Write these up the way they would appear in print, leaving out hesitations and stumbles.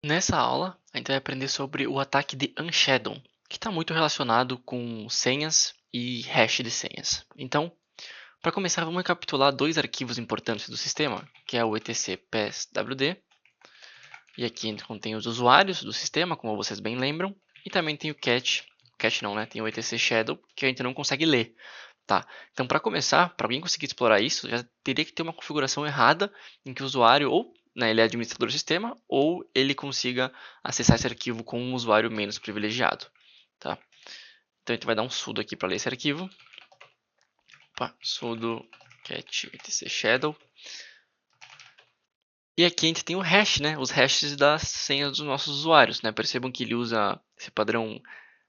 Nessa aula, a gente vai aprender sobre o ataque de Unshadow, que está muito relacionado com senhas e hash de senhas. Então, para começar, vamos recapitular dois arquivos importantes do sistema, que é o etc passwd, e aqui a gente contém os usuários do sistema, como vocês bem lembram, e também tem o cache não, né? Tem o etc shadow, que a gente não consegue ler. Tá? Então, para começar, para alguém conseguir explorar isso, já teria que ter uma configuração errada em que o usuário ou ele é administrador do sistema ou ele consiga acessar esse arquivo com um usuário menos privilegiado. Tá? Então, a gente vai dar um sudo aqui para ler esse arquivo. Opa, sudo cat etc shadow. E aqui a gente tem o hash, né? Os hashes das senhas dos nossos usuários. Né? Percebam que ele usa esse padrão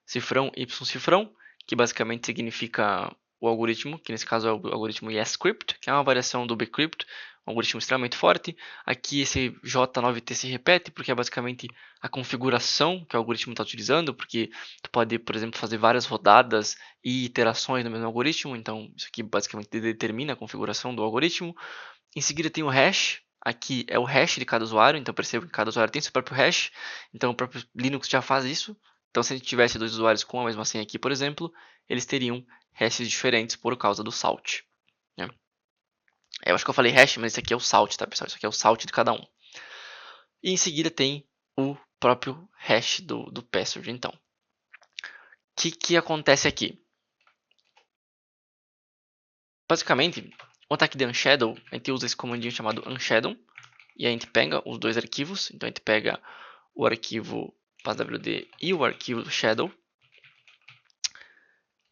cifrão y cifrão, que basicamente significa o algoritmo, que nesse caso é o algoritmo YesCrypt, que é uma variação do bcrypt, um algoritmo extremamente forte. Aqui esse J9T se repete, porque é basicamente a configuração que o algoritmo está utilizando, porque tu pode, por exemplo, fazer várias rodadas e iterações no mesmo algoritmo, então isso aqui basicamente determina a configuração do algoritmo. Em seguida tem o hash, aqui é o hash de cada usuário, então perceba que cada usuário tem seu próprio hash, então o próprio Linux já faz isso. Então, se a gente tivesse dois usuários com a mesma senha aqui, por exemplo, eles teriam hashes diferentes por causa do salt. Né? Eu acho que eu falei hash, mas esse aqui é o salt, tá, pessoal? Isso aqui é o salt de cada um. E em seguida tem o próprio hash do password, então. O que acontece aqui? Basicamente, o ataque de Unshadow, a gente usa esse comandinho chamado Unshadow, e a gente pega os dois arquivos. Então, a gente pega o arquivo passwd e o arquivo shadow.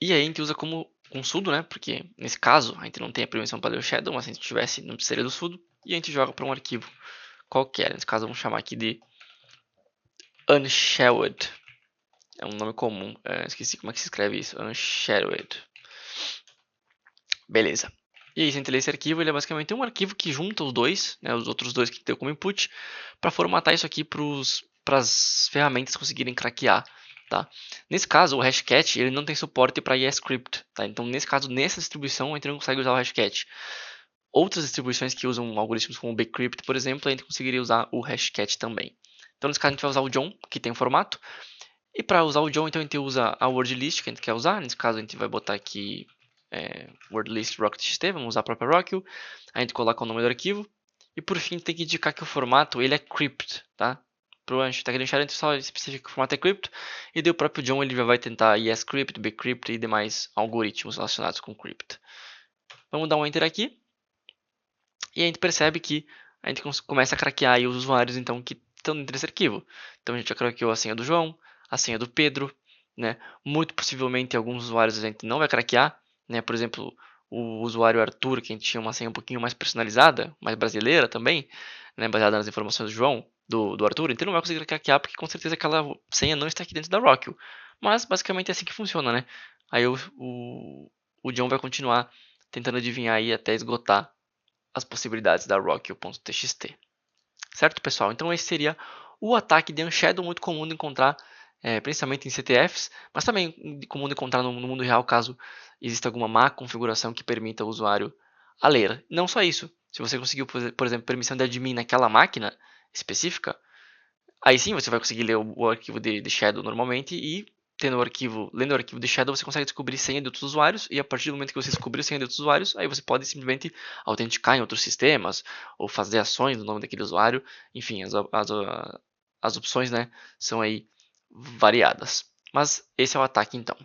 E aí a gente usa como um sudo, né? Porque nesse caso a gente não tem a permissão para ler o shadow, mas se a gente tivesse, não precisaria do sudo. E a gente joga para um arquivo qualquer. Nesse caso vamos chamar aqui de unshadowed. É um nome comum. Esqueci como é que se escreve isso. Unshadowed. Beleza. E aí, se a gente ler esse arquivo, ele é basicamente um arquivo que junta os dois, né, os outros dois que deu como input, para formatar isso aqui para as ferramentas conseguirem craquear. Tá? Nesse caso, o Hashcat ele não tem suporte para YesCrypt. Tá? Então, nesse caso, nessa distribuição, a gente não consegue usar o Hashcat. Outras distribuições que usam algoritmos como o bcrypt, por exemplo, a gente conseguiria usar o Hashcat também. Então, nesse caso, a gente vai usar o John, que tem um formato. E para usar o John, então, a gente usa a word list que a gente quer usar. Nesse caso, a gente vai botar aqui word list rock.txt, vamos usar a própria Rockio. A gente coloca o nome do arquivo. E por fim, tem que indicar que o formato ele é crypt, tá? Para o hashtag deixar, a gente só especifica que o formato é crypt. E daí o próprio John ele já vai tentar YesCrypt, bcrypt e demais algoritmos relacionados com crypt. Vamos dar um enter aqui. E a gente percebe que a gente começa a craquear aí os usuários então, que estão dentro desse arquivo. Então a gente já craqueou a senha do João, a senha do Pedro. Né? Muito possivelmente alguns usuários a gente não vai craquear. Né? Por exemplo, o usuário Arthur, que a gente tinha uma senha um pouquinho mais personalizada, mais brasileira também, né? Baseada nas informações do João, do Arthur. Então não vai conseguir craquear porque com certeza aquela senha não está aqui dentro da Rockio. Mas basicamente é assim que funciona. Né? Aí o John vai continuar tentando adivinhar aí até esgotar as possibilidades da Rockio.txt. Certo, pessoal? Então esse seria o ataque de Unshadow, muito comum de encontrar, principalmente em CTFs, mas também comum de encontrar no mundo real, caso exista alguma má configuração que permita o usuário a ler. Não só isso, se você conseguiu, por exemplo, permissão de admin naquela máquina específica, aí sim você vai conseguir ler o arquivo de Shadow normalmente e lendo o arquivo de Shadow, você consegue descobrir senha de outros usuários, e a partir do momento que você descobrir a senha de outros usuários, aí você pode simplesmente autenticar em outros sistemas, ou fazer ações no nome daquele usuário. Enfim, as opções, né, são aí variadas. Mas esse é o ataque então.